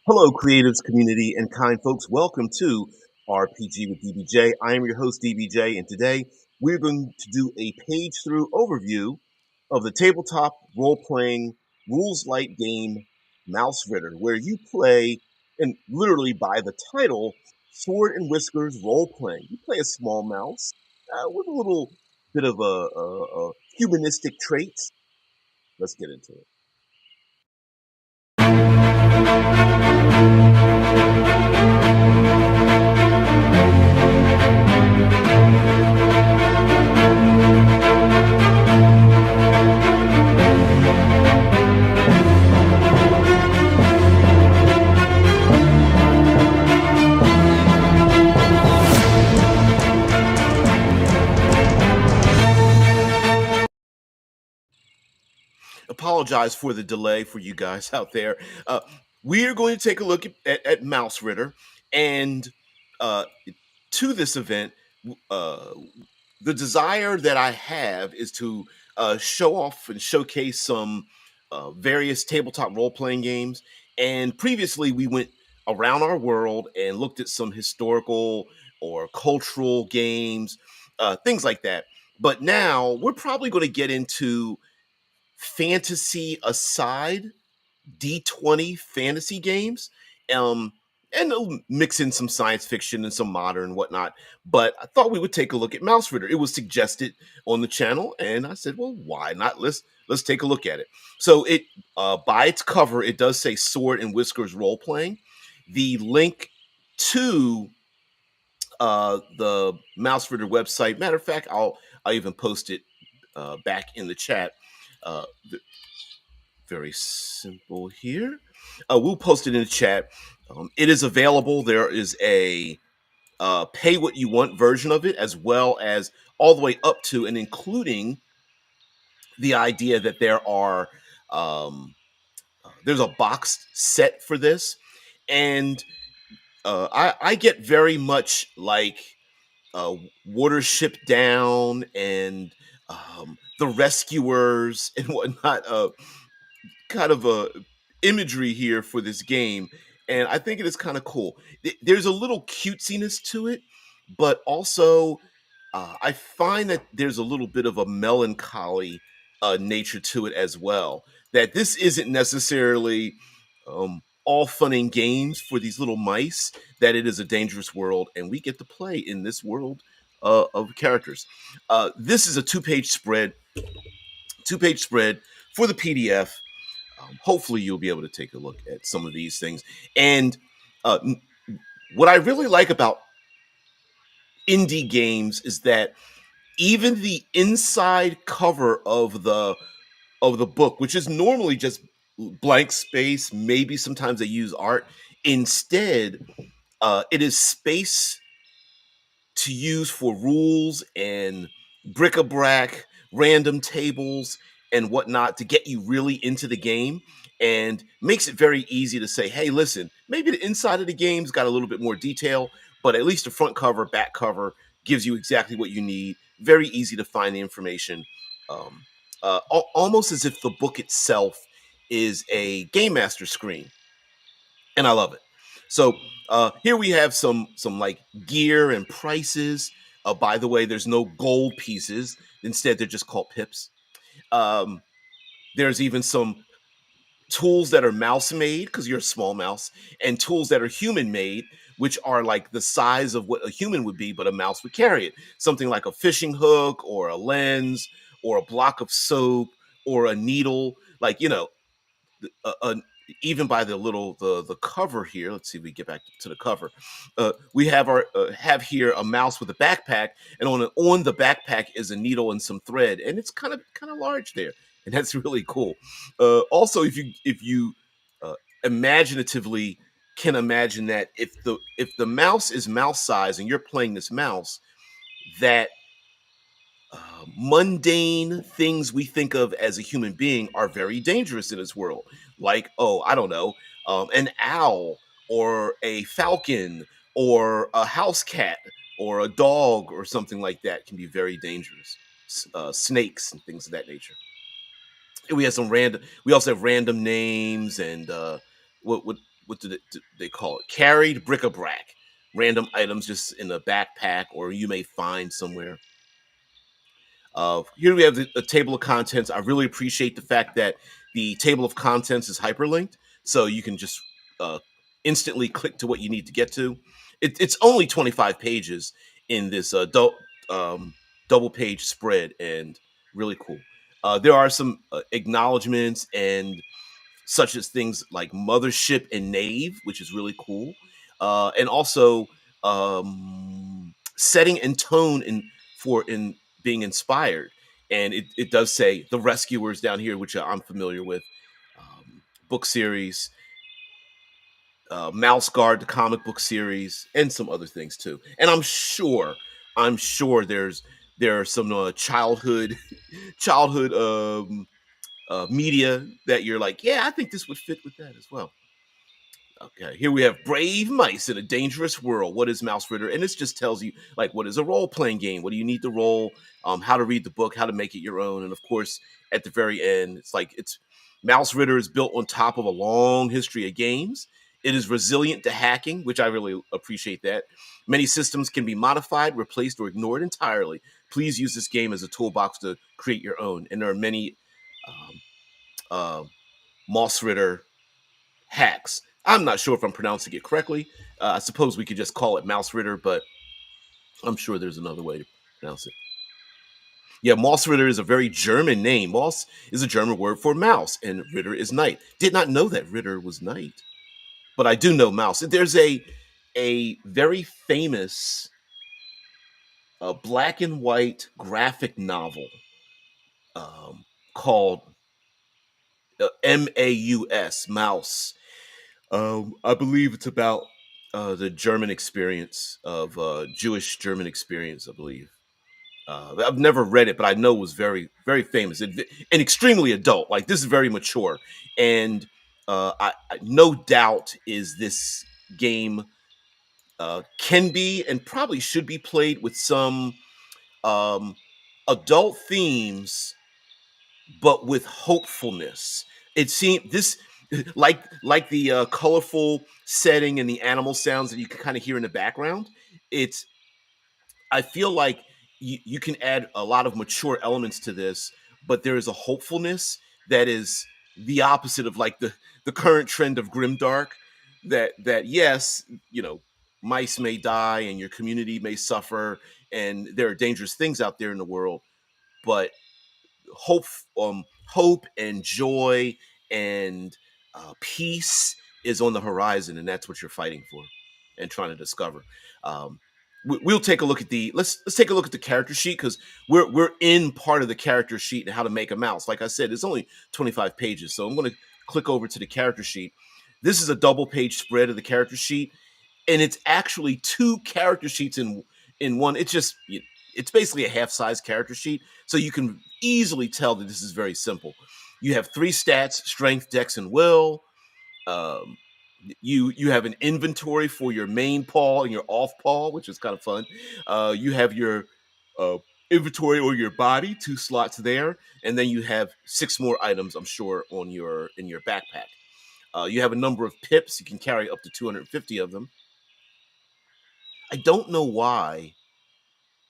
Hello, creatives, community, and kind folks. Welcome to RPG with DBJ. I am your host, DBJ, and today we're going to do a page through overview of the tabletop role playing rules light game MAUSRITTER, where you play, and literally by the title, Sword and Whiskers role playing. You play a small mouse with a little bit of a humanistic traits. Let's get into it. Apologize for the delay for you guys out there. We are going to take a look at MAUSRITTER, and uh, to this event, uh, the desire that I have is to show off and showcase some various tabletop role playing games. And previously, we went around our world and looked at some historical or cultural games, things like that. But now we're probably going to get into fantasy aside D20 fantasy games. Um, and they'll mix in some science fiction and some modern and whatnot. But I thought we would take a look at MAUSRITTER. It was suggested on the channel, and I said, well, why not? Let's take a look at it. So it by its cover, it does say Sword and Whiskers role playing. The link to the MAUSRITTER website. Matter of fact, I'll even post it back in the chat. Uh, very simple here. We'll post it in the chat. It is available. There is a pay what you want version of it, as well as all the way up to and including the idea that there's a boxed set for this, and I get very much like Watership Down and the Rescuers and whatnot. Kind of a imagery here for this game, and I think it is kind of cool. There's a little cutesiness to it, but also I find that there's a little bit of a melancholy nature to it as well. That this isn't necessarily all fun and games for these little mice. That it is a dangerous world, and we get to play in this world of characters. This is a two-page spread for the PDF. Hopefully you'll be able to take a look at some of these things. And uh, what I really like about indie games is that even the inside cover of the book, which is normally just blank space, maybe sometimes they use art. Instead, it is space to use for rules and bric-a-brac, random tables, and whatnot to get you really into the game, and makes it very easy to say, hey, listen, maybe the inside of the game's got a little bit more detail, but at least the front cover, back cover gives you exactly what you need. Very easy to find the information. Um, Almost as if the book itself is a game master screen, and I love it. So here we have some like gear and prices. By the way, there's no gold pieces. Instead, they're just called pips. Um, there's even some tools that are mouse made because you're a small mouse, and tools that are human made, which are like the size of what a human would be, but a mouse would carry it. Something like a fishing hook or a lens or a block of soap or a needle. Like, even by the cover here. Let's see if we get back to the cover. We have here a mouse with a backpack, and on the backpack is a needle and some thread, and it's kind of large there, and that's really cool. Also, if you imaginatively can imagine that if the mouse is mouse size and you're playing this mouse, that mundane things we think of as a human being are very dangerous in this world. Like, oh, I don't know, an owl or a falcon or a house cat or a dog or something like that can be very dangerous. Snakes and things of that nature. And we have some random. We also have random names and what what do they call it? Carried bric-a-brac, random items just in a backpack, or you may find somewhere. Here we have the table of contents. I really appreciate the fact that the table of contents is hyperlinked, so you can just uh, instantly click to what you need to get to. It's only 25 pages in this double page spread, and really cool. There are some acknowledgments and such as things like mothership and knave, which is really cool, and also setting and tone in being inspired. And it does say the rescuers down here, which I'm familiar with, book series, Mouse Guard, the comic book series, and some other things too. And I'm sure there are some childhood childhood media that you're like, yeah, I think this would fit with that as well. Okay, here we have brave mice in a dangerous world. What is Mouse Ritter? And this just tells you like what is a role playing game. What do you need to roll? How to read the book, how to make it your own, and of course, at the very end, it's Mouse Ritter is built on top of a long history of games. It is resilient to hacking, which I really appreciate that. Many systems can be modified, replaced, or ignored entirely. Please use this game as a toolbox to create your own. And there are many um, uh, Mouse Ritter hacks. I'm not sure if I'm pronouncing it correctly. I suppose we could just call it Mouse Ritter, but I'm sure there's another way to pronounce it. Yeah, Mouse Ritter is a very German name. Mouse is a German word for mouse, and Ritter is knight. Did not know that Ritter was knight, but I do know mouse. There's a very famous black and white graphic novel um, called Maus, Mouse. I believe it's about the German experience of Jewish German experience. I believe I've never read it, but I know it was very, very famous and extremely adult. Like this is very mature, and no doubt is this game can be and probably should be played with some um, adult themes but with hopefulness. It seemed this like the colorful setting and the animal sounds that you can kind of hear in the background. It's I feel like you can add a lot of mature elements to this, but there is a hopefulness that is the opposite of like the current trend of grimdark. That yes, mice may die and your community may suffer, and there are dangerous things out there in the world, but hope hope and joy and peace is on the horizon, and that's what you're fighting for and trying to discover. We'll take a look at the let's take a look at the character sheet, because we're in part of the character sheet and how to make a mouse. Like I said, it's only 25 pages, so I'm going to click over to the character sheet. This is a double page spread of the character sheet, and it's actually two character sheets in one. It's basically a half size character sheet, so you can easily tell that this is very simple. You have three stats: strength, dex, and will. Um, you have an inventory for your main paw and your off paw, which is kind of fun. You have your uh, inventory or your body, two slots there, and then you have six more items, I'm sure, on your in your backpack. You have a number of pips. You can carry up to 250 of them. I don't know why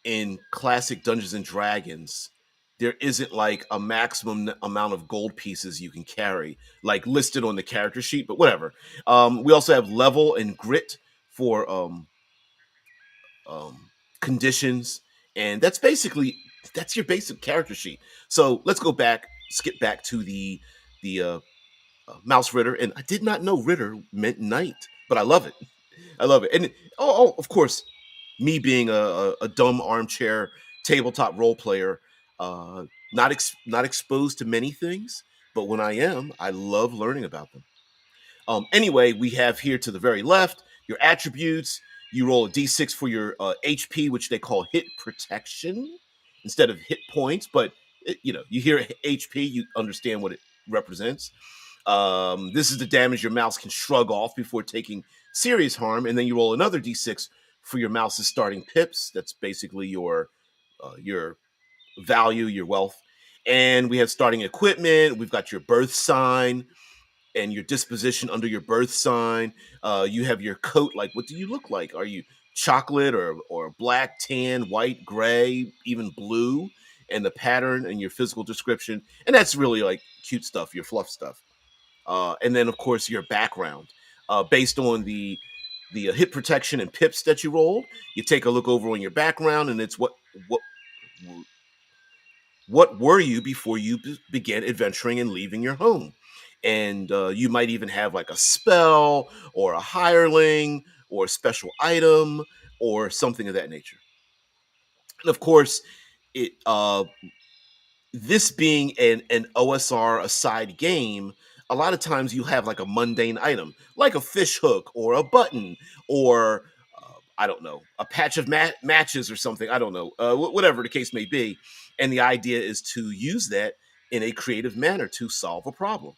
in classic Dungeons and Dragons there isn't like a maximum amount of gold pieces you can carry, like listed on the character sheet, but whatever. We also have level and grit for um, conditions, and that's your basic character sheet. So let's skip back to the Mouse Ritter, and I did not know Ritter meant knight, but I love it. I love it. And of course, me being a dumb armchair tabletop role player, not exposed to many things, but when I am, I love learning about them. Anyway, we have here to the very left your attributes. You roll a d6 for your HP, which they call hit protection instead of hit points. But you hear HP, you understand what it represents. This is the damage your mouse can shrug off before taking serious harm, and then you roll another d6 for your mouse's starting pips. That's basically your value, your wealth. And we have starting equipment. We've got your birth sign, and your disposition under your birth sign. You have your coat. Like, what do you look like? Are you chocolate or black, tan, white, gray, even blue? And the pattern and your physical description. And that's really like cute stuff, your fluff stuff. And then, of course, your background. Based on the hit protection and pips that you rolled, you take a look over on your background, and it's what what were you before you began adventuring and leaving your home. And you might even have like a spell or a hireling or a special item or something of that nature. And of course, it this being an OSR aside game, a lot of times you have like a mundane item, like a fish hook or a button or I don't know, a patch of matches or something. I don't know, whatever the case may be. And the idea is to use that in a creative manner to solve a problem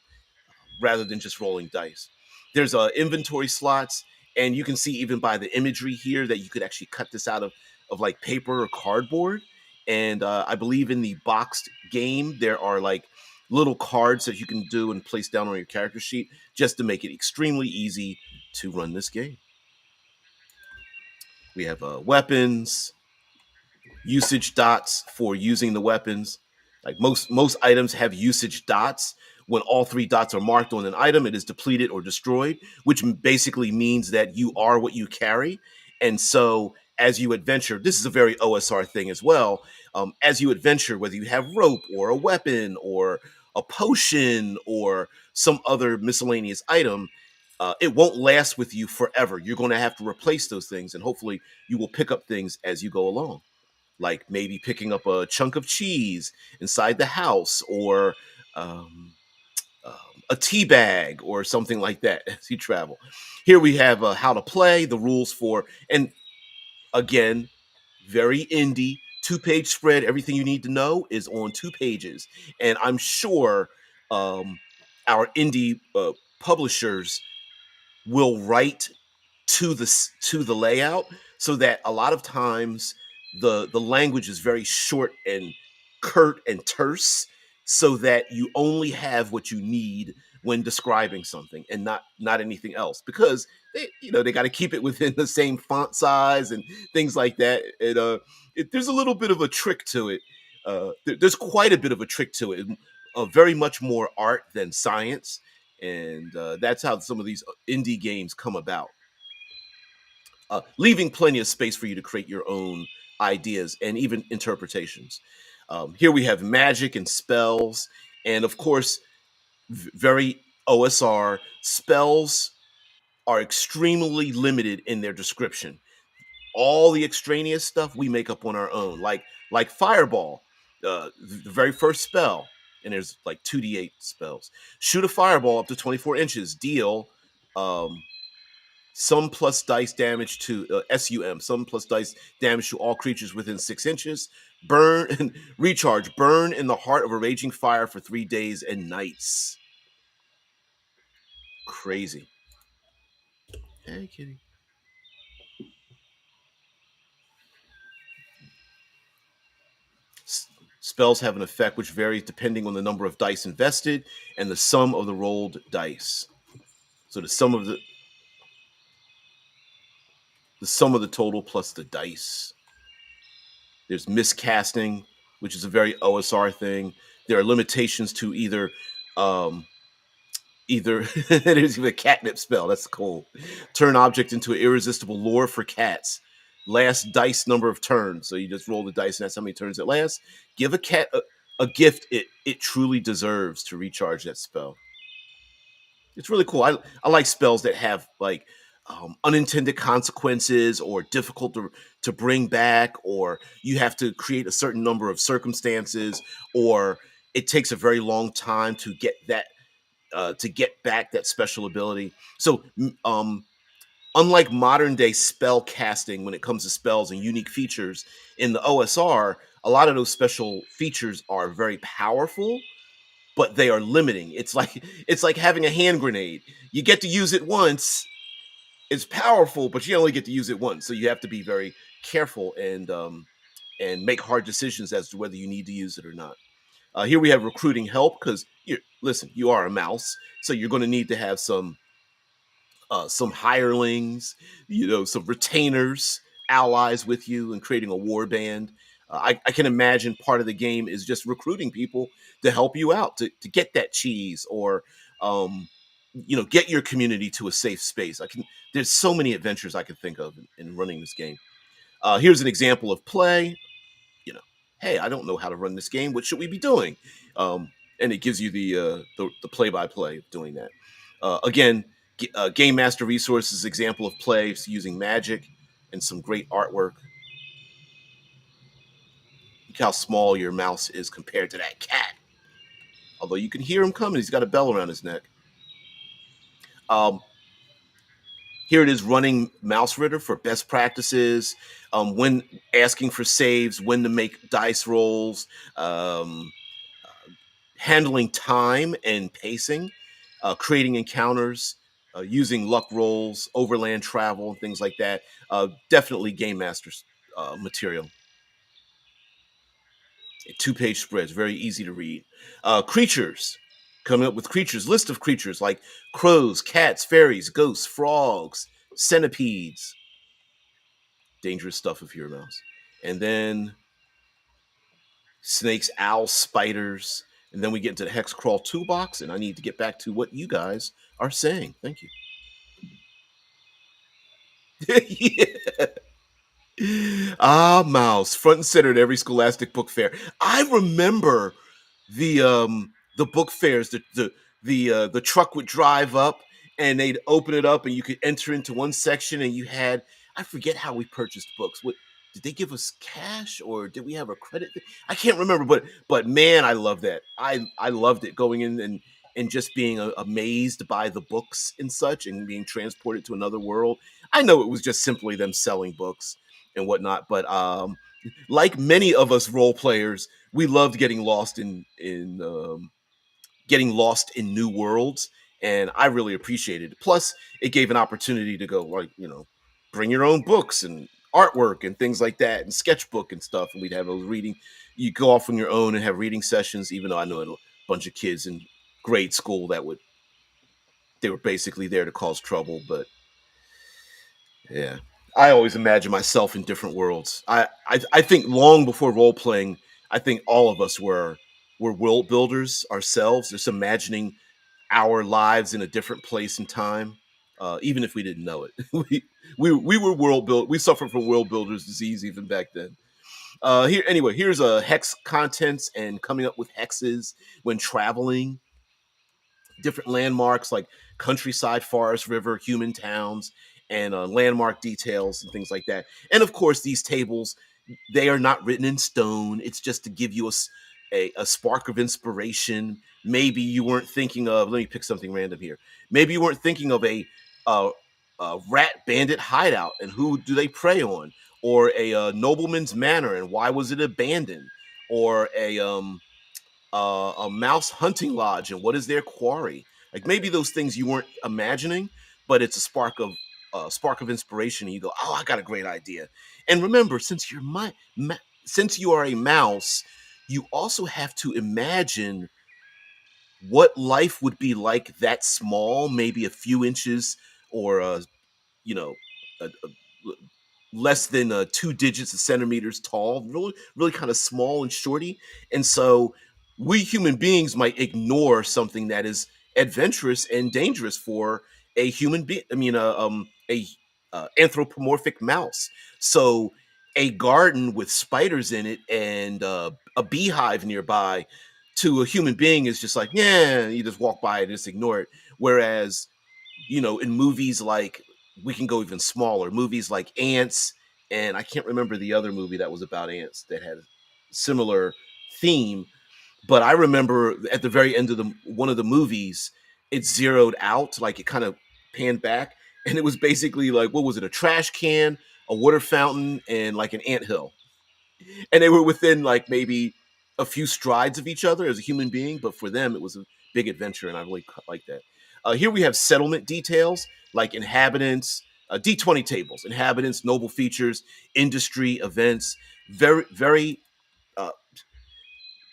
rather than just rolling dice. There's inventory slots, and you can see even by the imagery here that you could actually cut this out of like paper or cardboard. And I believe in the boxed game there are like little cards that you can do and place down on your character sheet just to make it extremely easy to run this game. We have weapons, usage dots for using the weapons. Like most items have usage dots. When all three dots are marked on an item, it is depleted or destroyed, which basically means that you are what you carry. And so, as you adventure, this is a very OSR thing as well. As you adventure, whether you have rope or a weapon or a potion or some other miscellaneous item, it won't last with you forever. You're going to have to replace those things, and hopefully, you will pick up things as you go along, like maybe picking up a chunk of cheese inside the house or um, a tea bag or something like that as you travel. Here we have how to play, the rules for, and again, very indie, 2-page spread. Everything you need to know is on 2 pages. And I'm sure um, our indie publishers will write to the layout so that a lot of times the language is very short and curt and terse so that you only have what you need when describing something and not anything else, because they got to keep it within the same font size and things like that. There's a little bit of a trick to it. There's quite a bit of a trick to it. Very much more art than science, and that's how some of these indie games come about, leaving plenty of space for you to create your own ideas and even interpretations. Here we have magic and spells, and of course, very OSR spells are extremely limited in their description. All the extraneous stuff we make up on our own, like fireball, the very first spell, and there's like 2d8 spells. Shoot a fireball up to 24 inches. Deal some plus dice damage to SUM, some plus dice damage to all creatures within 6 inches. Burn and recharge. Burn in the heart of a raging fire for 3 days and nights. Crazy. Hey, kitty. Spells have an effect which varies depending on the number of dice invested and the sum of the rolled dice. So the sum of the total plus the dice. There's miscasting, which is a very OSR thing. There are limitations to either there's even a catnip spell. That's cool. Turn object into an irresistible lure for cats. Last dice number of turns. So you just roll the dice, and that's how many turns it lasts. Give a cat a gift it truly deserves to recharge that spell. It's really cool. I like spells that have like unintended consequences or difficult to bring back, or you have to create a certain number of circumstances, or it takes a very long time to get back that special ability. So, unlike modern day spell casting, when it comes to spells and unique features in the OSR, a lot of those special features are very powerful, but they are limiting. It's like having a hand grenade. You get to use it once. It's powerful, but you only get to use it once. So you have to be very careful and make hard decisions as to whether you need to use it or not. Here we have recruiting help because listen, you are a mouse, so you're going to need to have some hirelings, some retainers, allies with you, and creating a war band. I can imagine part of the game is just recruiting people to help you out to get that cheese or, um, get your community to a safe space. I can. There's so many adventures I can think of in running this game. Here's an example of play. You know, hey, I don't know how to run this game. What should we be doing? And it gives you the play by play of doing that. Again, Game Master Resources example of play using magic and some great artwork. Look how small your mouse is compared to that cat. Although you can hear him coming, he's got a bell around his neck. Um, Here it is running MAUSRITTER for best practices, when asking for saves, when to make dice rolls, um, handling time and pacing, creating encounters, using luck rolls, overland travel, and things like that. Definitely Game Master's material. 2-page spreads, very easy to read. Creatures, coming up with creatures, list of creatures like crows, cats, fairies, ghosts, frogs, centipedes, dangerous stuff if you're a mouse. And then snakes, owls, spiders. And then we get into the hex crawl toolbox, and I need to get back to what you guys are saying. Thank you. Yeah. Ah, mouse, front and center at every scholastic book fair. I remember the book fairs. The truck would drive up, and they'd open it up, and you could enter into one section, and you had, I forget how we purchased books. What did they give us, cash, or did we have a credit? I can't remember, but man, I love that. I loved it, going in and just being amazed by the books and such, and being transported to another world. I know it was just simply them selling books and whatnot, but like many of us role players, we loved getting lost in new worlds, and I really appreciated it. Plus, it gave an opportunity to go, like, bring your own books and artwork and things like that, and sketchbook and stuff, and we'd have those reading. You go off on your own and have reading sessions. Even though I know a bunch of kids in grade school that would they were basically there to cause trouble, but yeah. I always imagine myself in different worlds. I think long before role playing, I think all of us were world builders ourselves, just imagining our lives in a different place and time, even if we didn't know it. We were world build. We suffered from world builders disease even back then. Here's a hex contents and coming up with hexes when traveling, different landmarks like countryside, forest, river, human towns, and landmark details and things like that. And of course, these tables, they are not written in stone. It's just to give you a spark of inspiration. Maybe you weren't thinking of. Let me pick something random here. Maybe you weren't thinking of uh, a rat bandit hideout, and who do they prey on, or a nobleman's manor, and why was it abandoned, or a mouse hunting lodge, and what is their quarry. Like, maybe those things you weren't imagining, but it's a spark of inspiration, and you go, oh, I got a great idea. And remember, since you are a mouse, you also have to imagine what life would be like that small, maybe a few inches, or you know a less than 2 digits of centimeters tall, really, really kind of small and shorty. And so we human beings might ignore something that is adventurous and dangerous for a human being. I mean, a anthropomorphic mouse. So a garden with spiders in it and a beehive nearby to a human being is just like, yeah, you just walk by and just ignore it. Whereas, in movies like, we can go even smaller, movies like Ants, and I can't remember the other movie that was about ants that had a similar theme, but I remember at the very end of the one of the movies, it zeroed out, like it kind of panned back, and it was basically like, what was it, a trash can, a water fountain, and like an ant hill, and they were within like maybe a few strides of each other as a human being, but for them it was a big adventure, and I really like that. Here we have settlement details like inhabitants, D20 tables, inhabitants, noble features, industry, events. Very, very. Uh,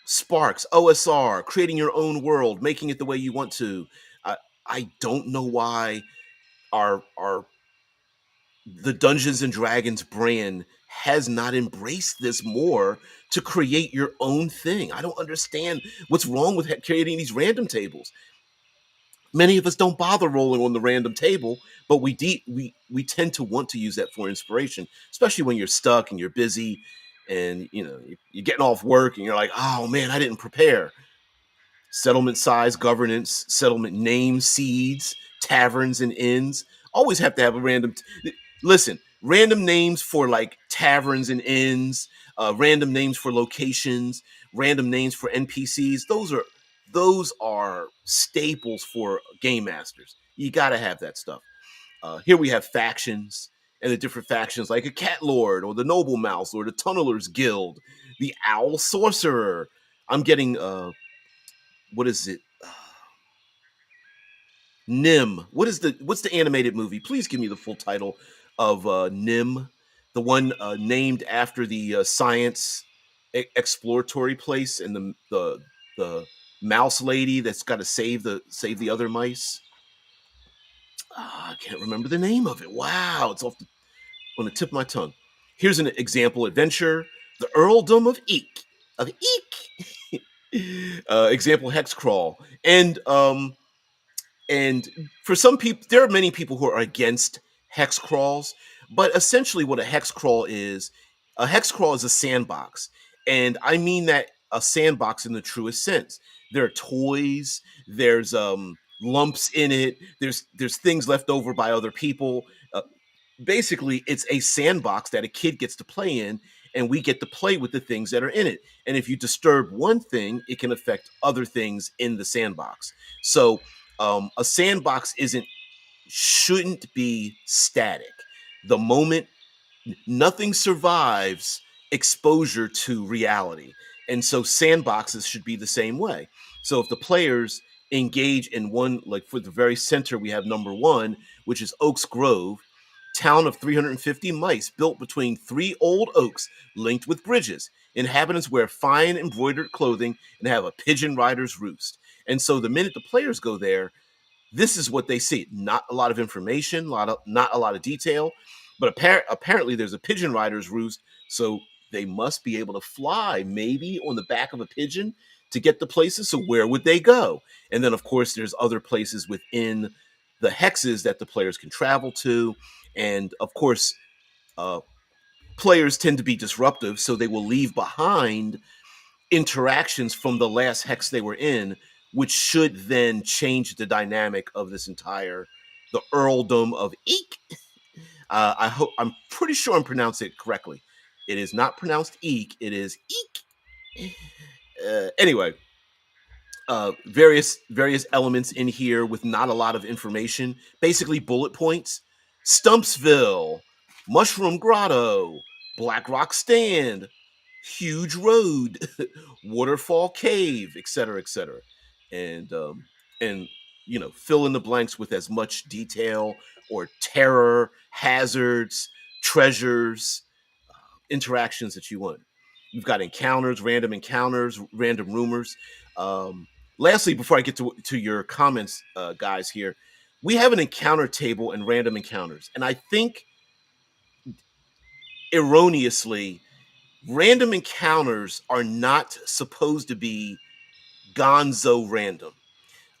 Sparks, OSR, creating your own world, making it the way you want to. I don't know why our the Dungeons and Dragons brand has not embraced this more to create your own thing. I don't understand what's wrong with creating these random tables. Many of us don't bother rolling on the random table, but we tend to want to use that for inspiration, especially when you're stuck and you're busy, and you're getting off work and you're like, oh man, I didn't prepare. Settlement size, governance, settlement name, seeds, taverns, and inns. Always have to have a random. Listen, random names for like taverns and inns, random names for locations, random names for NPCs. Those are staples for game masters. You got to have that stuff. Here we have factions, and the different factions like a cat lord or the noble mouse or the tunnelers guild, the owl sorcerer. I'm getting what is it? Nim. What's the animated movie? Please give me the full title of Nim, the one named after the science exploratory place and the mouse lady that's got to save the other mice. I can't remember the name of it. Wow, it's on the tip of my tongue. Here's an example adventure: the Earldom of Eek. Example hex crawl and for some people, there are many people who are against hex crawls, but essentially what a hex crawl is a sandbox. And I mean that a sandbox in the truest sense. There are toys, there's lumps in it, there's things left over by other people. Basically, it's a sandbox that a kid gets to play in, and we get to play with the things that are in it. And if you disturb one thing, it can affect other things in the sandbox. So a sandbox isn't shouldn't be static. The moment nothing survives exposure to reality. And so sandboxes should be the same way. So if the players engage in one, like for the very center, we have number one, which is Oaks Grove, town of 350 mice built between three old oaks linked with bridges. Inhabitants wear fine embroidered clothing and have a pigeon rider's roost. And so the minute the players go there, this is what they see. Not a lot of information, not a lot of detail, but apparently there's a pigeon rider's roost, so they must be able to fly, maybe on the back of a pigeon to get to places. So where would they go? And then, of course, there's other places within the hexes that the players can travel to, and of course, uh, players tend to be disruptive, so they will leave behind interactions from the last hex they were in, which should then change the dynamic of the earldom of Eek. I'm pretty sure I'm pronouncing it correctly. It is not pronounced Eek. It is Eek. Anyway, various elements in here with not a lot of information. Basically, bullet points: Stumpsville, Mushroom Grotto, Black Rock Stand, Huge Road, Waterfall Cave, etc., etc. And fill in the blanks with as much detail or terror, hazards, treasures, interactions that you want. You've got encounters, random rumors. Um, Lastly, before I get to your comments, guys, here, we have an encounter table and random encounters, and I think erroneously, random encounters are not supposed to be gonzo random.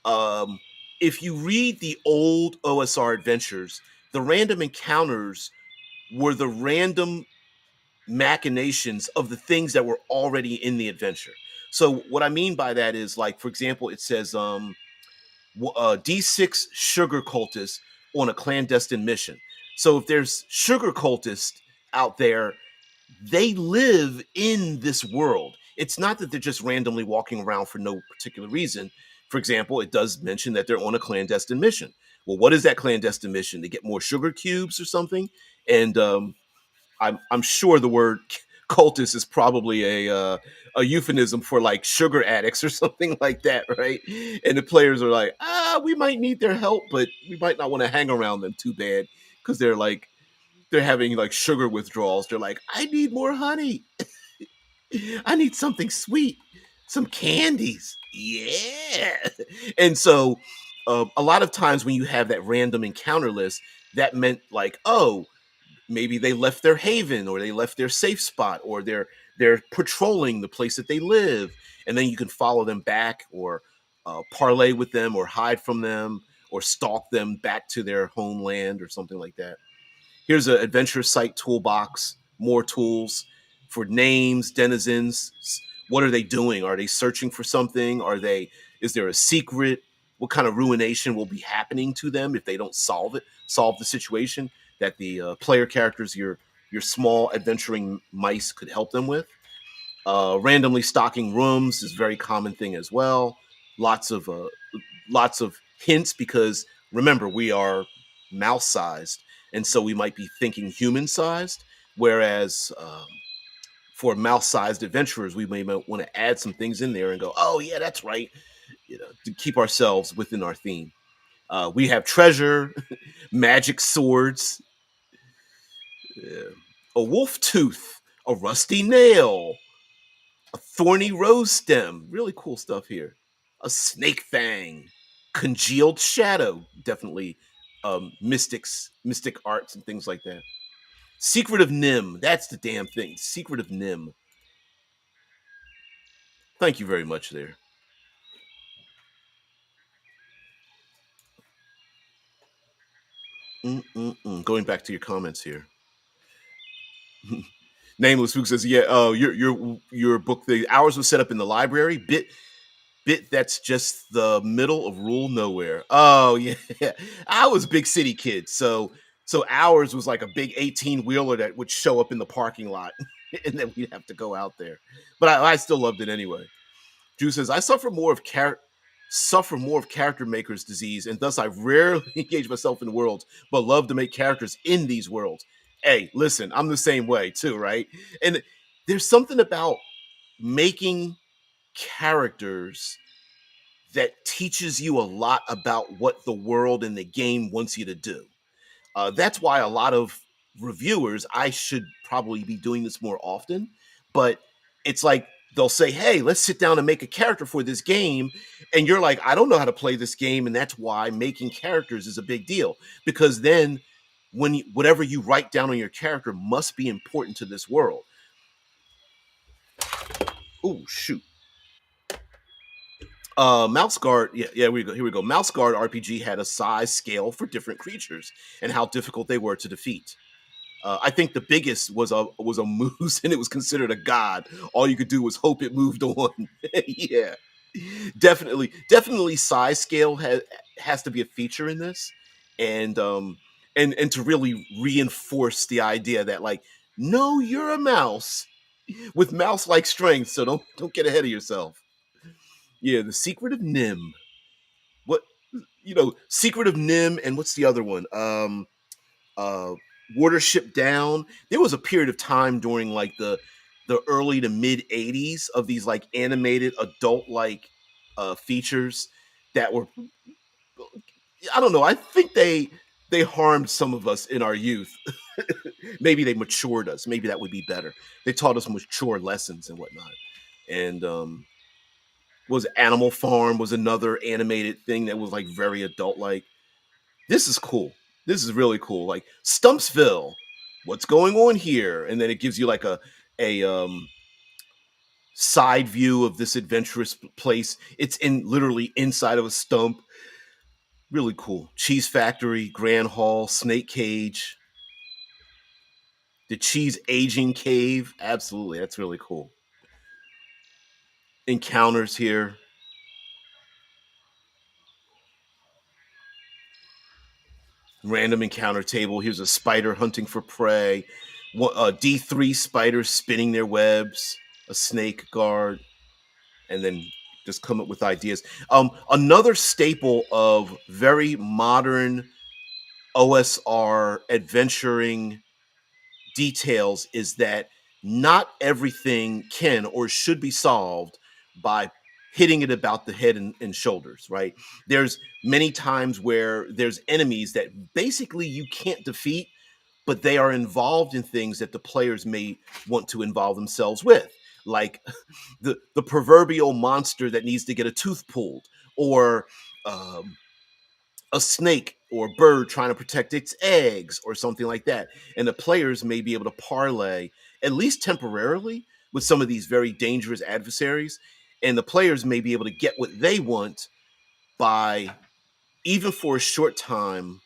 Um, if you read the old OSR adventures, the random encounters were the random machinations of the things that were already in the adventure. So what I mean by that is, like, for example, it says D6 sugar cultists on a clandestine mission. So if there's sugar cultists out there, they live in this world. It's not that they're just randomly walking around for no particular reason. For example, it does mention that they're on a clandestine mission. Well, what is that clandestine mission? To get more sugar cubes or something? And I'm sure the word cultist is probably a euphemism for like sugar addicts or something like that, right? And the players are like, we might need their help, but we might not want to hang around them too bad because they're having like sugar withdrawals. They're like, I need more honey. I need something sweet. Some candies. Yeah. And so a lot of times when you have that random encounter list, that meant like, oh, maybe they left their haven or they left their safe spot or they're patrolling the place that they live, and then you can follow them back or parlay with them or hide from them or stalk them back to their homeland or something like that. Here's an adventure site toolbox, more tools for names, denizens. What are they doing? Are they searching for something? Is there a secret? What kind of ruination will be happening to them if they don't solve the situation that the player characters, your small adventuring mice, could help them with? Randomly stocking rooms is a very common thing as well. Lots of lots of hints because remember we are mouse sized, and so we might be thinking human sized. Whereas for mouse sized adventurers, we may want to add some things in there and go, oh yeah, that's right, to keep ourselves within our theme. We have treasure, magic swords, a wolf tooth, a rusty nail, a thorny rose stem. Really cool stuff here. A snake fang, congealed shadow. Definitely mystic arts and things like that. Secret of Nim. That's the damn thing. Secret of Nim. Thank you very much there. Going back to your comments here. Nameless Spook says, "Yeah, your book. The hours was set up in the library. Bit that's just the middle of rural nowhere. Oh yeah, I was a big city kid, so ours was like a big 18-wheeler that would show up in the parking lot, and then we'd have to go out there. But I still loved it anyway. Drew says I suffer more of character maker's disease, and thus I rarely engage myself in worlds, but love to make characters in these worlds. Hey, listen, I'm the same way too, right? And there's something about making characters that teaches you a lot about what the world and the game wants you to do. That's why a lot of reviewers, I should probably be doing this more often, but it's like they'll say, hey, let's sit down and make a character for this game. And you're like, I don't know how to play this game. And that's why making characters is a big deal. Because then whatever you write down on your character must be important to this world. Oh, shoot. Mouse Guard, here we go. Mouse Guard RPG had a size scale for different creatures and how difficult they were to defeat. I think the biggest was a moose, and it was considered a god. All you could do was hope it moved on. Yeah, definitely. Size scale has to be a feature in this, and and to really reinforce the idea that like, no, you're a mouse with mouse like strength, so don't get ahead of yourself. Yeah, the Secret of Nim. What Secret of Nim, and what's the other one? Uh, Watership Down. There was a period of time during like the early to mid '80s of these like animated adult like features that were, I don't know. I think they harmed some of us in our youth. Maybe they matured us. Maybe that would be better. They taught us mature lessons and whatnot. And was Animal Farm was another animated thing that was like very adult like. This is cool. This is really cool. Like Stumpsville, what's going on here? And then it gives you like a side view of this adventurous place. It's in literally inside of a stump. Really cool. Cheese Factory, Grand Hall, Snake Cage, the Cheese Aging Cave. Absolutely, that's really cool. Encounters here. Random encounter table. Here's a spider hunting for prey. D3 spiders spinning their webs. A snake guard, and then just come up with ideas. Another staple of very modern OSR adventuring details is that not everything can or should be solved by hitting it about the head and shoulders, right? There's many times where there's enemies that basically you can't defeat, but they are involved in things that the players may want to involve themselves with. like the proverbial monster that needs to get a tooth pulled, or um, a snake or bird trying to protect its eggs or something like that. And the players may be able to parlay, at least temporarily, with some of these very dangerous adversaries. And the players may be able to get what they want by, even for a short time,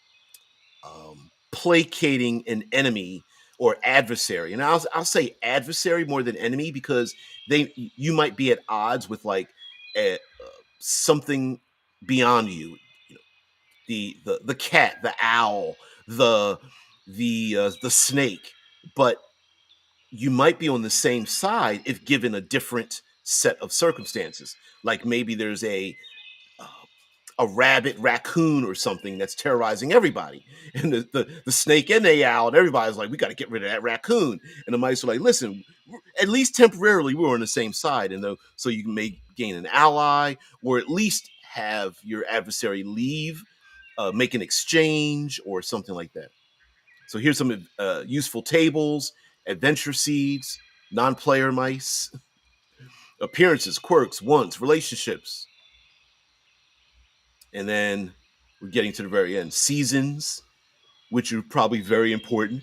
placating an enemy or adversary. And I'll say adversary more than enemy, because you might be at odds with like something beyond you. You know, the cat, the owl, the snake, but you might be on the same side if given a different set of circumstances. Like maybe there's uh, a rabbit raccoon or something that's terrorizing everybody, and the snake and the owl and everybody's like, we got to get rid of that raccoon. And the mice are like, listen, at least temporarily we're on the same side, and so you may gain an ally, or at least have your adversary leave, make an exchange or something like that. So here's some useful tables: adventure seeds, non-player mice, appearances, quirks, wants, relationships, and then we're getting to the very end: seasons, which are probably very important.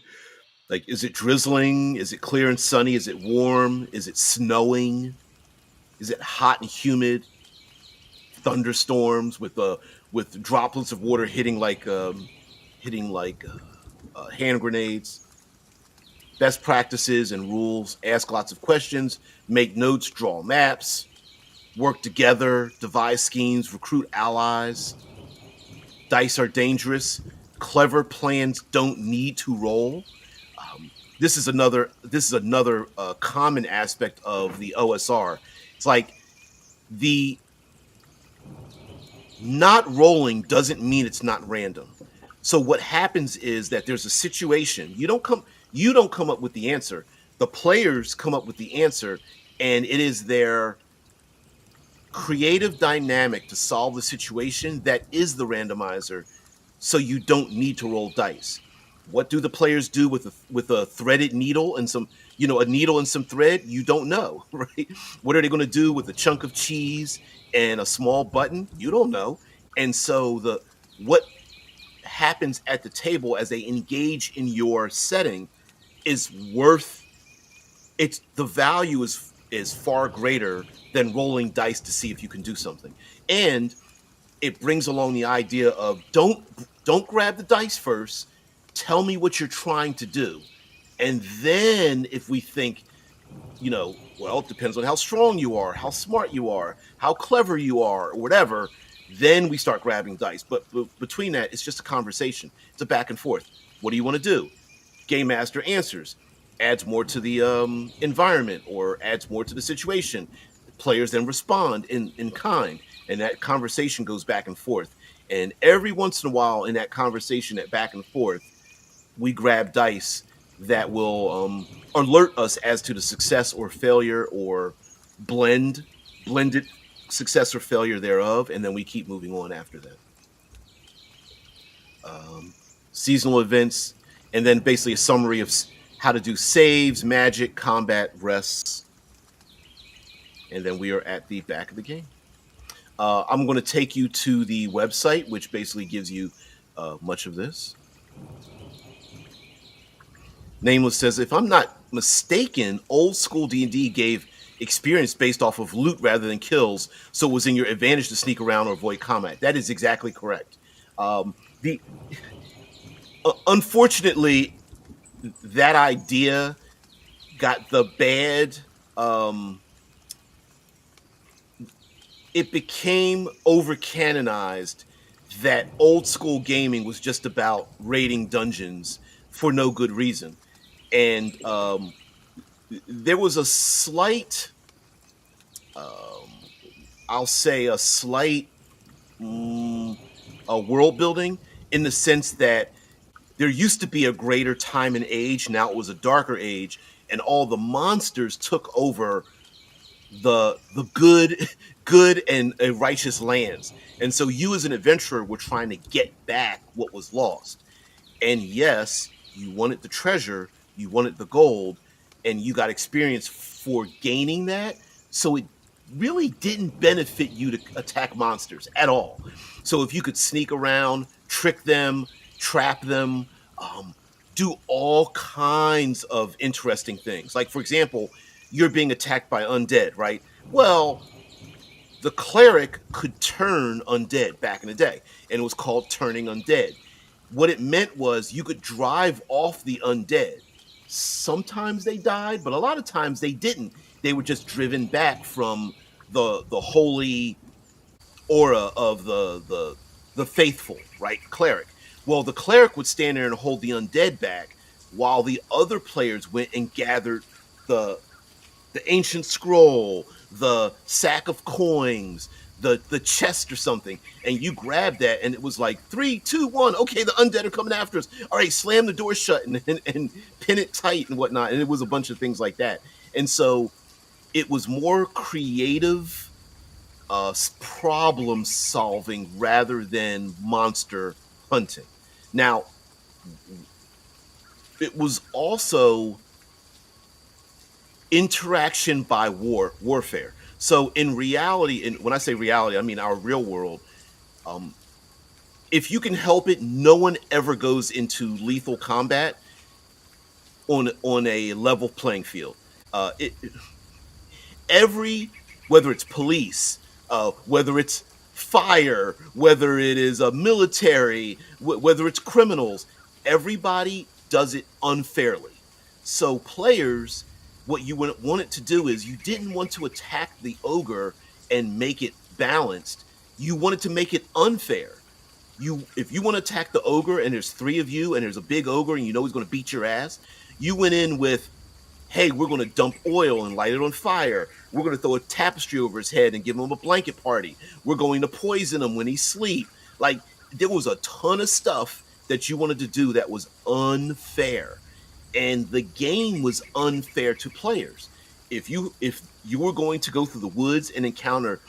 Like, is it drizzling? Is it clear and sunny? Is it warm? Is it snowing? Is it hot and humid? Thunderstorms with droplets of water hitting like hand grenades. Best practices and rules: ask lots of questions, make notes, draw maps, work together, devise schemes, recruit allies. Dice are dangerous. Clever plans don't need to roll. This is another common aspect of the OSR. It's like the not rolling doesn't mean it's not random. So what happens is that there's a situation. You don't come up with the answer. The players come up with the answer, and it is their creative dynamic to solve the situation that is the randomizer, so you don't need to roll dice. What do the players do with a threaded needle and a needle and some thread? You don't know, right? What are they going to do with a chunk of cheese and a small button? You don't know. And so what happens at the table as they engage in your setting is worth it's the value is far greater than rolling dice to see if you can do something. And it brings along the idea of don't grab the dice first. Tell me what you're trying to do. And then if we think, well, it depends on how strong you are, how smart you are, how clever you are, or whatever, then we start grabbing dice. But between that, it's just a conversation. It's a back and forth. What do you want to do? Game master answers, adds more to the environment or adds more to the situation. Players then respond in kind, and that conversation goes back and forth. And every once in a while, in that conversation, that back and forth, we grab dice that will alert us as to the success or failure, or blended success or failure thereof, and then we keep moving on after that. Seasonal events, and then basically a summary of how to do saves, magic, combat, rests, and then we are at the back of the game. I'm going to take you to the website, which basically gives you much of this. Nameless says, if I'm not mistaken, old school D&D gave experience based off of loot rather than kills, so it was in your advantage to sneak around or avoid combat. That is exactly correct. Unfortunately, that idea got the bad. It became over canonized that old school gaming was just about raiding dungeons for no good reason, and there was a slight, I'll say, a slight world building, in the sense that there used to be a greater time and age. Now it was a darker age, and all the monsters took over the good and righteous lands. And so you as an adventurer were trying to get back what was lost. And yes, you wanted the treasure, you wanted the gold, and you got experience for gaining that. So it really didn't benefit you to attack monsters at all. So if you could sneak around, trick them, trap them, um, do all kinds of interesting things. Like, for example, you're being attacked by undead, right? Well, the cleric could turn undead back in the day, and it was called turning undead. What it meant was you could drive off the undead. Sometimes they died, but a lot of times they didn't. They were just driven back from the holy aura of the faithful, right? Cleric. Well, the cleric would stand there and hold the undead back while the other players went and gathered the the ancient scroll, the sack of coins, the chest or something, and you grabbed that, and it was like 3, 2, 1. Okay, the undead are coming after us. All right, slam the door shut and pin it tight and whatnot. And it was a bunch of things like that. And so it was more creative problem solving rather than monster hunting. Now, it was also interaction by warfare. So in reality, and when I say reality, I mean our real world. Um, if you can help it, no one ever goes into lethal combat on a level playing field. It every whether it's police, whether it's fire, whether it is a military, whether it's criminals, everybody does it unfairly. So players, what you want it to do is you didn't want to attack the ogre and make it balanced. You wanted to make it unfair. If you want to attack the ogre and there's three of you and there's a big ogre and you know he's going to beat your ass, you went in with, hey, we're going to dump oil and light it on fire. We're going to throw a tapestry over his head and give him a blanket party. We're going to poison him when he's asleep. Like, there was a ton of stuff that you wanted to do that was unfair. And the game was unfair to players. If you were going to go through the woods and encounter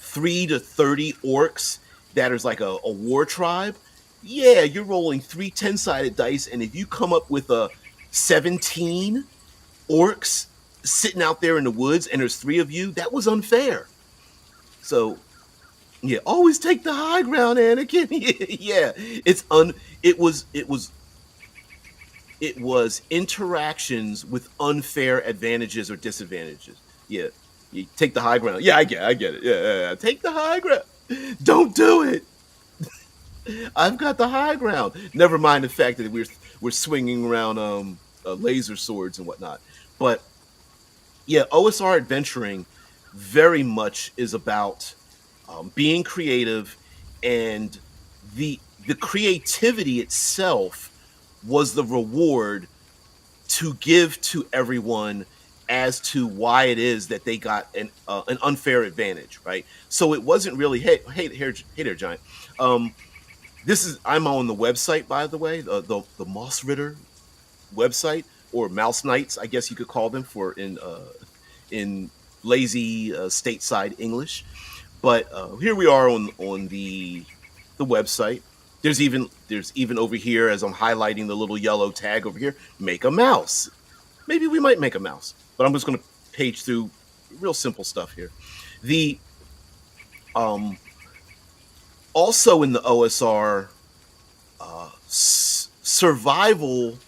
3 to 30 orcs that is like a war tribe, yeah, you're rolling 3 10-sided dice, and if you come up with a 17 orcs sitting out there in the woods and there's three of you, that was unfair. So yeah, always take the high ground, Anakin. Yeah, it was interactions with unfair advantages or disadvantages. Yeah, you take the high ground. Yeah, I get it. Yeah, take the high ground. Don't do it. I've got the high ground. Never mind the fact that we're swinging around laser swords and whatnot. But yeah, OSR adventuring very much is about being creative, and the creativity itself was the reward to give to everyone as to why it is that they got an unfair advantage, right? So it wasn't really hey there, Giant. I'm on the website, by the way, the MAUSRITTER website, or Mouse Knights, I guess you could call them for in lazy stateside English. But here we are on the website. There's even over here, as I'm highlighting the little yellow tag over here, make a mouse. Maybe we might make a mouse, but I'm just going to page through real simple stuff here. The also in the OSR, survival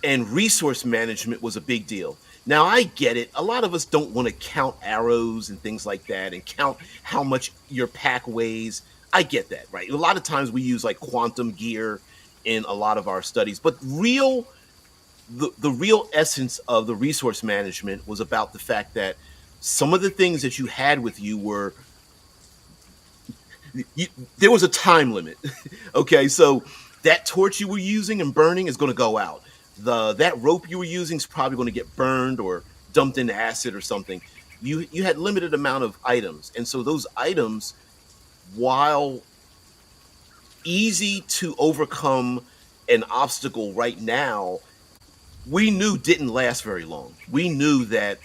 and resource management was a big deal. Now, I get it. A lot of us don't want to count arrows and things like that and count how much your pack weighs. I get that, right? A lot of times we use like quantum gear in a lot of our studies, but the real essence of the resource management was about the fact that some of the things that you had with you were there was a time limit. Okay, so that torch you were using and burning is going to go out. That rope you were using is probably going to get burned or dumped into acid or something. You had limited amount of items, and so those items, while easy to overcome an obstacle right now, we knew didn't last very long. We knew that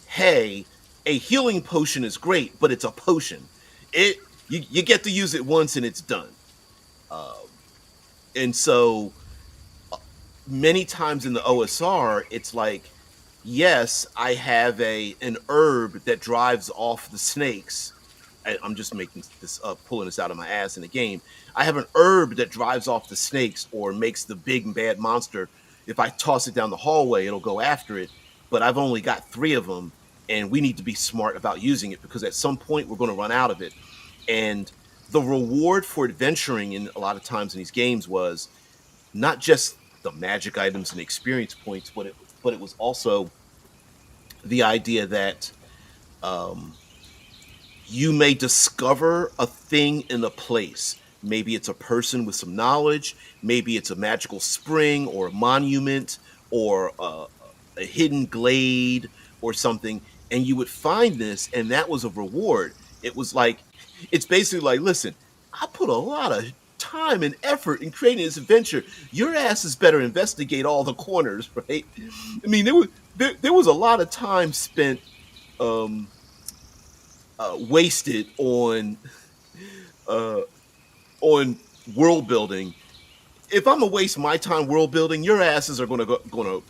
hey, a healing potion is great, but it's a potion. You get to use it once and it's done. Um, and so many times in the OSR, it's like, yes, I have an herb that drives off the snakes. I'm just making this up, pulling this out of my ass in the game. I have an herb that drives off the snakes or makes the big and bad monster. If I toss it down the hallway, it'll go after it. But I've only got 3 of them, and we need to be smart about using it because at some point we're going to run out of it. And the reward for adventuring in a lot of times in these games was not just the magic items and experience points, but it was also the idea that um, you may discover a thing in a place. Maybe it's a person with some knowledge. Maybe it's a magical spring or a monument or a hidden glade or something. And you would find this, and that was a reward. It was like, it's basically like, listen, I put a lot of time and effort in creating this adventure. Your ass is better investigate all the corners, right? I mean, there was a lot of time spent um, wasted uh, on world building. If I'm gonna waste my time world building, your asses are gonna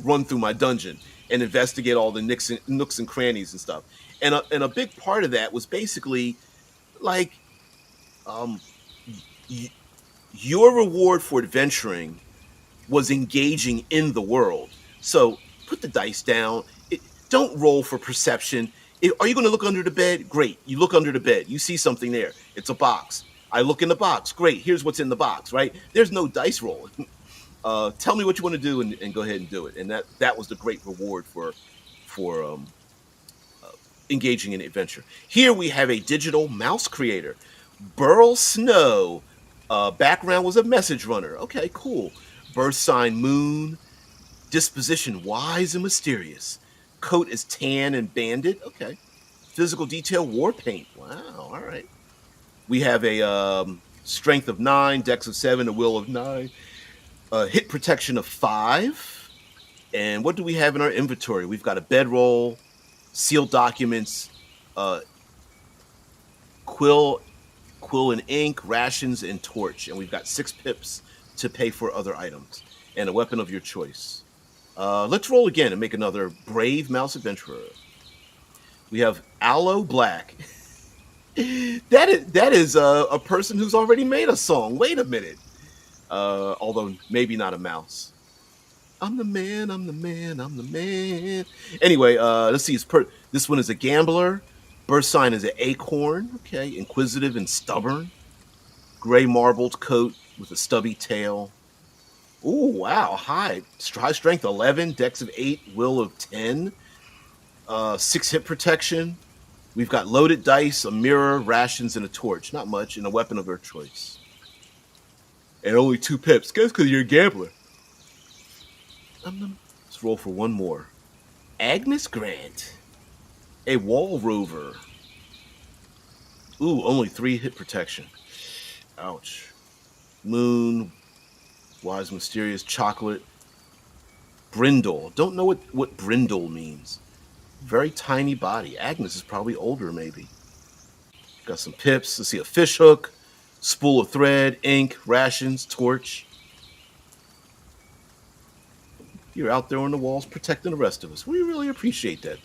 run through my dungeon and investigate all the nooks and crannies and stuff. And a big part of that was basically like um, y- your reward for adventuring was engaging in the world. So put the dice down. Don't roll for perception. Are you going to look under the bed? Great. You look under the bed. You see something there. It's a box. I look in the box. Great. Here's what's in the box, right? There's no dice rolling. Tell me what you want to do and go ahead and do it. And that was the great reward for uh, engaging in adventure. Here we have a digital mouse creator. Burl Snow. Background was a message runner. Okay, cool. Birth sign moon. Disposition wise and mysterious. Coat is tan and banded. Okay. Physical detail war paint. Wow. All right. We have a strength of 9, dex of 7, a will of 9, hit protection of 5. And what do we have in our inventory? We've got a bedroll, sealed documents, uh, quill, quill and ink, rations, and torch. And we've got 6 pips to pay for other items and a weapon of your choice. Let's roll again and make another brave mouse adventurer. We have Aloe Black. that is a person who's already made a song. Wait a minute. Although maybe not a mouse. I'm the man. I'm the man. I'm the man. Anyway, let's see. This one is a gambler. Birth sign is an acorn. Okay, inquisitive and stubborn. Gray marbled coat with a stubby tail. Oh wow, high strength 11, dex of 8, will of 10, 6 hit protection. We've got loaded dice, a mirror, rations, and a torch. Not much, and a weapon of her choice. And only 2 pips. Guess because you're a gambler. Let's roll for one more. Agnes Grant, a wall rover. Ooh, only 3 hit protection. Ouch. Moon, wise, mysterious, chocolate. Brindle. Don't know what brindle means. Very tiny body. Agnes is probably older, maybe. Got some pips. Let's see, a fish hook, spool of thread, ink, rations, torch. You're out there on the walls protecting the rest of us. We really appreciate that.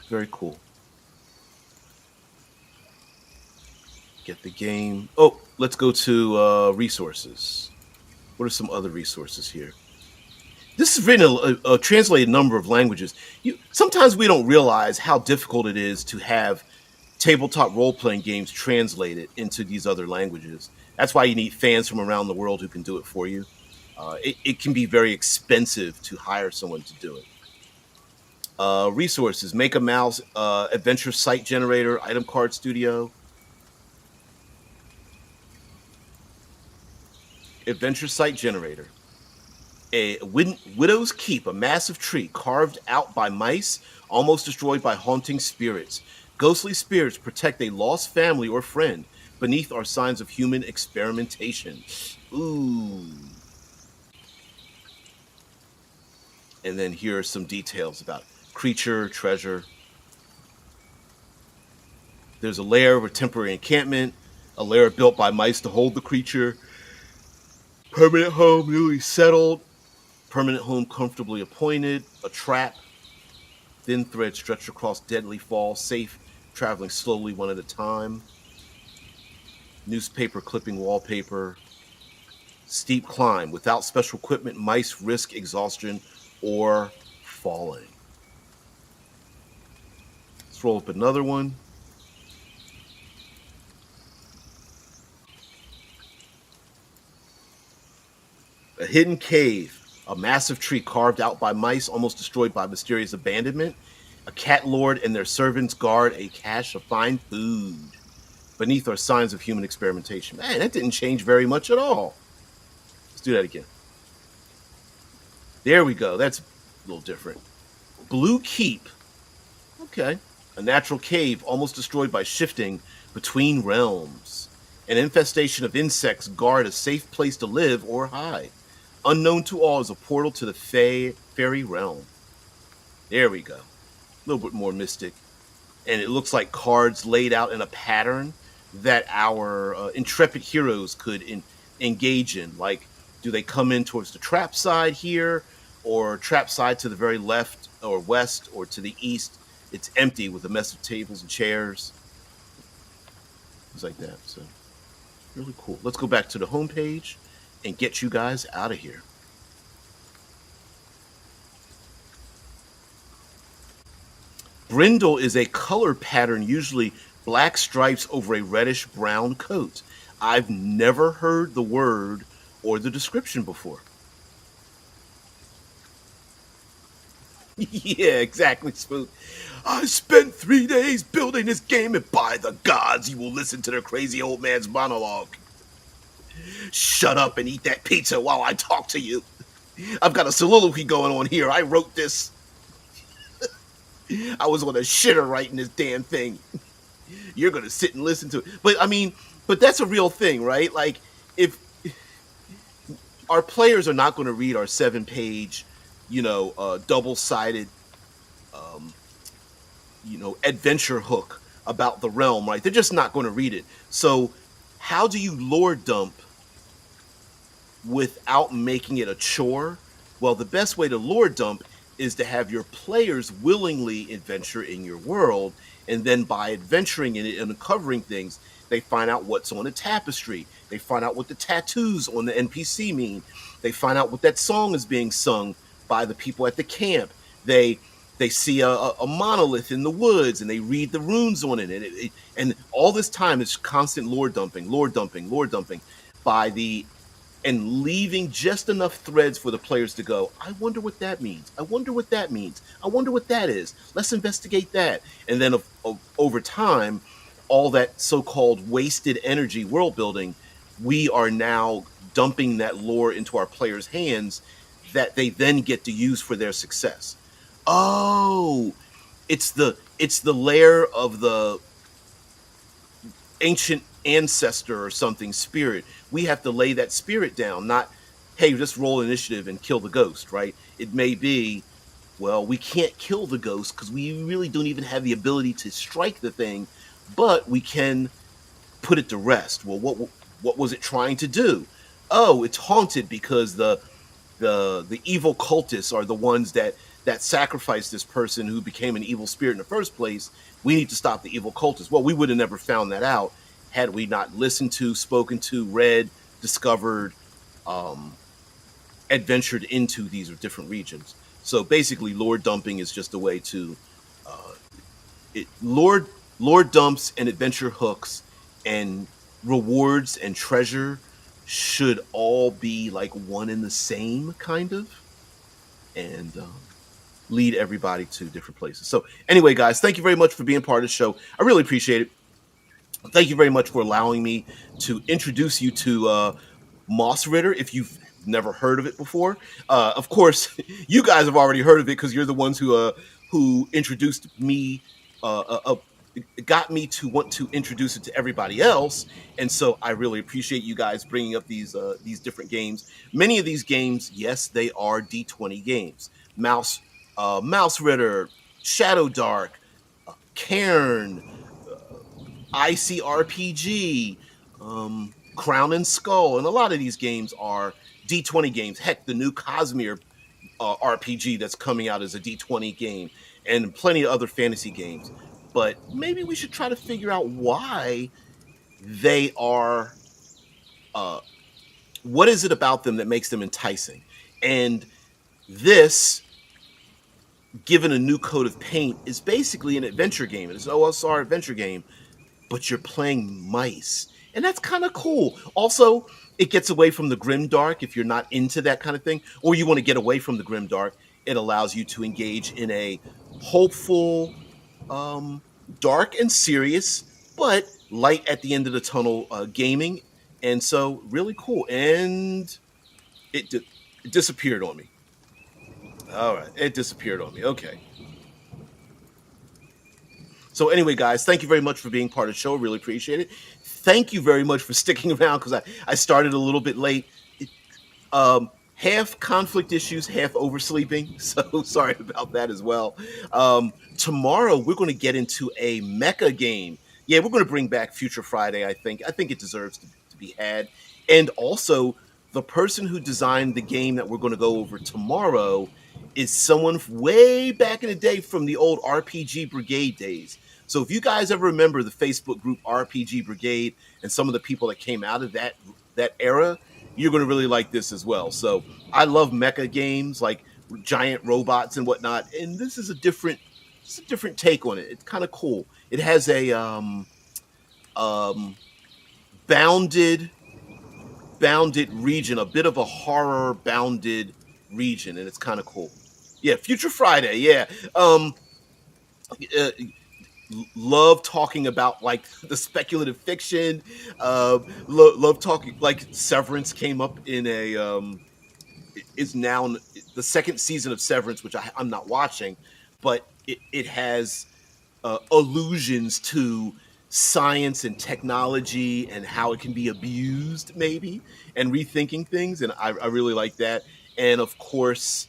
Very cool. Get the game. Oh, let's go to resources. What are some other resources here? This is written a translated number of languages. Sometimes we don't realize how difficult it is to have tabletop role playing games translated into these other languages. That's why you need fans from around the world who can do it for you. It can be very expensive to hire someone to do it. Resources: Make a Mouse, Adventure Site Generator, Item Card Studio, Adventure Site Generator. A Widow's Keep, a massive tree carved out by mice, almost destroyed by haunting spirits. Ghostly spirits protect a lost family or friend. Beneath are signs of human experimentation. Ooh. And then here are some details about creature, treasure. There's a lair of a temporary encampment, a lair built by mice to hold the creature. Permanent home, newly settled. permanent home comfortably appointed, a trap, thin thread stretched across deadly fall, safe, traveling slowly one at a time, newspaper clipping wallpaper, steep climb. Without special equipment, mice risk exhaustion or falling. Let's roll up another one. A hidden cave, a massive tree carved out by mice, almost destroyed by mysterious abandonment. A cat lord and their servants guard a cache of fine food. Beneath are signs of human experimentation. Man, that didn't change very much at all. Let's do that again. There we go. That's a little different. Blue Keep. Okay. A natural cave almost destroyed by shifting between realms. An infestation of insects guard a safe place to live or hide. Unknown to all is a portal to the fairy realm. There we go. A little bit more mystic. And it looks like cards laid out in a pattern that our intrepid heroes could engage in. Like, do they come in towards the trap side here, or trap side to the very left or west, or to the east? It's empty with a mess of tables and chairs. Things like that. So, really cool. Let's go back to the homepage and get you guys out of here. Brindle is a color pattern, usually black stripes over a reddish brown coat. I've never heard the word or the description before. Yeah, exactly, Spook. I spent 3 days building this game, and by the gods, you will listen to the crazy old man's monologue. Shut up and eat that pizza while I talk to you. I've got a soliloquy going on here. I wrote this. I was on a shitter writing this damn thing. You're gonna sit and listen to it. But I mean, but that's a real thing, right? Like, if our players are not going to read our 7-page, double-sided, adventure hook about the realm, right? They're just not going to read it. So, how do you lore dump without making it a chore? Well, the best way to lore dump is to have your players willingly adventure in your world, and then by adventuring in it and uncovering things, they find out what's on a tapestry. They find out what the tattoos on the NPC mean. They find out what that song is being sung by the people at the camp. They see a monolith in the woods, and they read the runes on it. And all this time is constant lore dumping by the and leaving just enough threads for the players to go, I wonder what that means. I wonder what that means. I wonder what that is. Let's investigate that. And then over time, all that so-called wasted energy world building, we are now dumping that lore into our players' hands that they then get to use for their success. Oh, it's the lair of the ancient ancestor or something spirit. We have to lay that spirit down, not, hey, just roll initiative and kill the ghost, right? It may be, well, we can't kill the ghost because we really don't even have the ability to strike the thing, but we can put it to rest. Well, what was it trying to do? Oh, it's haunted because the evil cultists are the ones that sacrificed this person who became an evil spirit in the first place. We need to stop the evil cultists. Well, we would have never found that out had we not listened to, spoken to, read, discovered, adventured into these different regions. So basically, lore dumping is just a way to lore dumps and adventure hooks and rewards and treasure should all be like one and the same, kind of, and lead everybody to different places. So anyway, guys, thank you very much for being part of the show. I really appreciate it. Thank you very much for allowing me to introduce you to MAUSRITTER, if you've never heard of it before. Of course, you guys have already heard of it because you're the ones who introduced me, got me to want to introduce it to everybody else. And so I really appreciate you guys bringing up these different games. Many of these games, yes, they are D20 games. MAUSRITTER, Shadow Dark, Cairn, ICRPG, Crown and Skull, and a lot of these games are D20 games. Heck, the new Cosmere RPG that's coming out as a D20 game, and plenty of other fantasy games. But maybe we should try to figure out why they are. What is it about them that makes them enticing? And this, given a new coat of paint, is basically an adventure game. It's an OSR adventure game, but you're playing mice. And that's kind of cool. Also, it gets away from the grim dark if you're not into that kind of thing, or you want to get away from the grim dark. It allows you to engage in a hopeful, dark and serious, but light at the end of the tunnel gaming. And so, really cool. And it disappeared on me. All right, it disappeared on me. Okay. So anyway, guys, thank you very much for being part of the show. Really appreciate it. Thank you very much for sticking around because I started a little bit late. Half conflict issues, half oversleeping. So sorry about that as well. Tomorrow we're going to get into a mecha game. Yeah, we're going to bring back Future Friday. I think it deserves to be had. And also, the person who designed the game that we're going to go over tomorrow is someone way back in the day from the old RPG Brigade days. So if you guys ever remember the Facebook group RPG Brigade and some of the people that came out of that era, you're going to really like this as well. So I love mecha games like giant robots and whatnot, and this is a different take on it. It's kind of cool. It has a bounded region, a bit of a horror bounded region, and it's kind of cool. Yeah, Future Friday. Yeah. Uh, love talking about like the speculative fiction. Love talking like Severance came up in a is now the second season of Severance, which I'm not watching, but it has allusions to science and technology and how it can be abused, maybe, and rethinking things, and I really like that. And of course,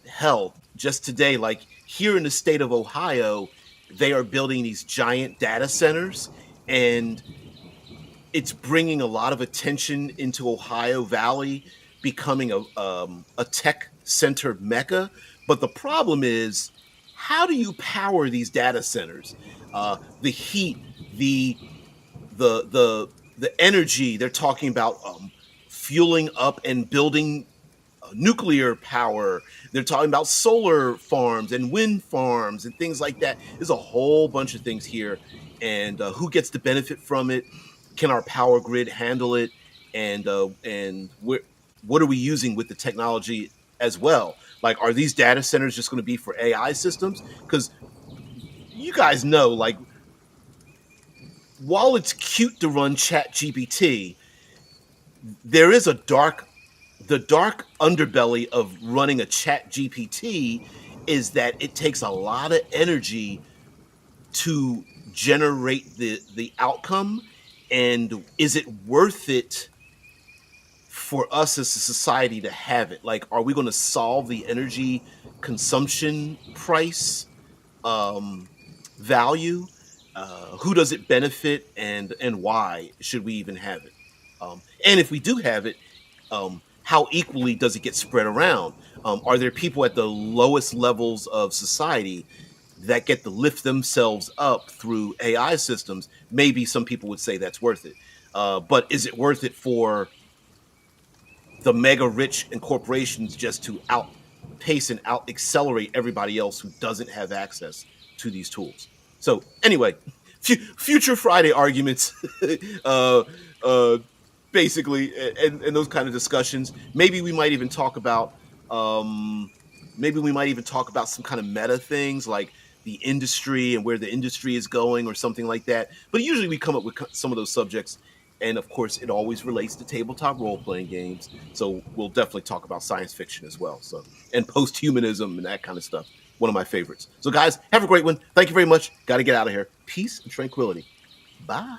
hell, just today, like here in the state of Ohio, they are building these giant data centers, and it's bringing a lot of attention into Ohio Valley becoming a tech center mecca. But the problem is, how do you power these data centers? The heat, the energy. They're talking about fueling up and building nuclear power. They're talking about solar farms and wind farms and things like that. There's a whole bunch of things here, and who gets to benefit from it? Can our power grid handle it? And what are we using with the technology as well? Like, are these data centers just going to be for AI systems? Because you guys know, like, while it's cute to run Chat GPT, there is the dark underbelly of running a Chat GPT is that it takes a lot of energy to generate the outcome. And is it worth it for us as a society to have it? Like, are we going to solve the energy consumption price value? Who does it benefit, and why should we even have it? And if we do have it, how equally does it get spread around? Are there people at the lowest levels of society that get to lift themselves up through AI systems? Maybe some people would say that's worth it. But is it worth it for the mega rich and corporations just to outpace and out accelerate everybody else who doesn't have access to these tools? So anyway, future Friday arguments, uh, uh, basically, and those kind of discussions. Maybe we might even talk about some kind of meta things like the industry and where the industry is going or something like that. But usually we come up with some of those subjects. And of course, it always relates to tabletop role playing games. So we'll definitely talk about science fiction as well. So, and post humanism and that kind of stuff. One of my favorites. So, guys, have a great one. Thank you very much. Got to get out of here. Peace and tranquility. Bye.